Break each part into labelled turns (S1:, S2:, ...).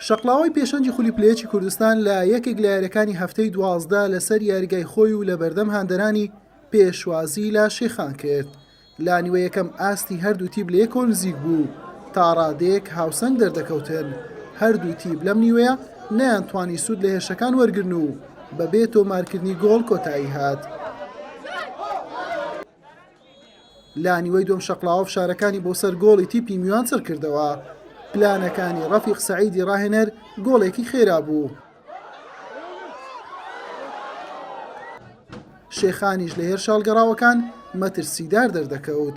S1: شەقڵاوەی پێشەنجی خولیپلەیەکی کوردستان لە یەکێک لە یاریەکانی هەفتەی 12 لەسەر یاریگای خۆی و لە بەردەم هاندەرانی پێشوازی لە شێخان کرد. لا نیوە یەکەم ئاستی هەردوو تیب لە یەکۆ نزیک بوو تا ڕادەیەک هاوسەنگ دەردەکەوتن. هەردوو تیب لەم نیوەیە نەیانتوانی سوود لە هێرشەکان وەرگرن و بەبێ تۆمارکردنی گۆڵ کۆتایی هات. لا نیوەی دۆم شەقڵاوە فشارەکانی بۆ سەر گۆڵی تیپی میوان سەر کردەوە. پلانەکانی ڕەفیق سەعیدی ڕاهێنەر گۆڵێکی خێرا بوو. شێخانیش لە هێر شاڵگەڕاوەکان مەترسیدار دەردەکەوت.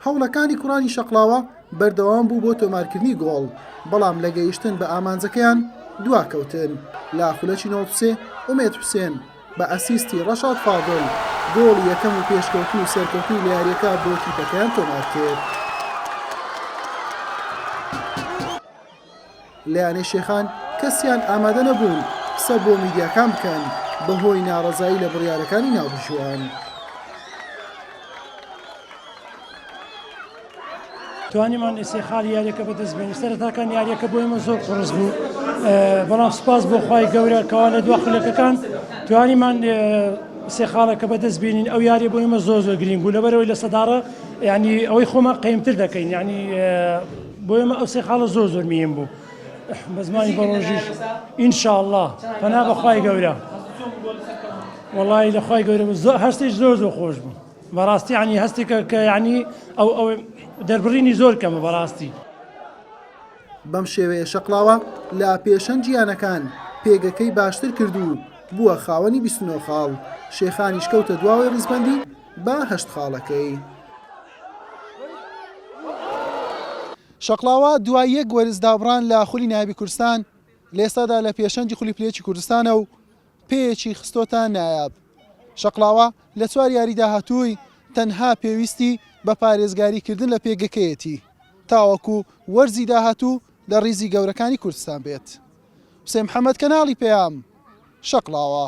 S1: هەوڵەکانی کوڕانی شەقڵاوە بەردەوام بوو بۆ تۆمارکردنی گۆڵ، بەڵام لە گەیشتن بە ئامانجەکەیان دواکەوتن. لا خولەکی نۆپسێ ئومێد حوسێن بە ئەسیستی ڕەشاد فاضڵ گۆڵی یەکەم و پێشکەوتن و سەرکەوتنی لە یاریەکە بۆ تیپەکەیان تۆمار کرد. لەیانەی شێخان کەسیان ئامادە نەبوون قسە بۆ میدیاکان بکەن بەهۆی ناڕەزایی لە بڕیارەکانی ناوبژوان.
S2: توانیمان ئێسێخاڵی یاریەکە بەدەستبێنین. سەرەتاکان یاریەکە بۆ ئێمە زۆر قڕز بوو، بەڵام سوپاس بۆ خوای گەورە کەوا لە دوا خولەکەکان توانیمان سێخاڵەکە بەدەستبێنین. ئەو یاریە بۆ ئێمە زۆر گرنگ بوو لەبەرەوەی لە سەداڕە یعنی ئەوەی خۆمان قەیمتر دەکەین، یعنی بۆ ئێمە ئەو سێخاڵە زۆر مهم بوو. بە زمانی بەڕۆژیش ئینشاءالله پەنا بە خوای گەورە، وەڵی لە خوای گەورە هەستێک زۆر خۆش بوو بەڕاستی، ینی هەستێکە کە یعنی ئەو دەربڕینی زۆر کەمە بەڕاستی.
S1: بەم شێوەیە شەقڵاوە لە پێشەنج یانەکان پێگەکەی باشتر کردو بووە خاوەنی 29 خاڵ. شێخانیش کەوتە دواوەی ڕیزبەندی بە 8 خاڵەکەی. شەقڵاوە دوای یەک وەرزدابڕان لە خولی نایبی کوردستان لە ئێستادا لە پێشەنجی خولیپلەیەکی کوردستانە و پێیەکی خستۆتە نایاب. شەقڵاوە لە 4 یاری داهاتووی تەنها پێویستی بە پارێزگاریکردن لە پێگەکەیەتی تاوەکو وەرزی داهاتوو لە ڕیزی گەورەکانی کوردستان بێت. حوسێن محەممەد کەناڵی پێام شەقڵاوە.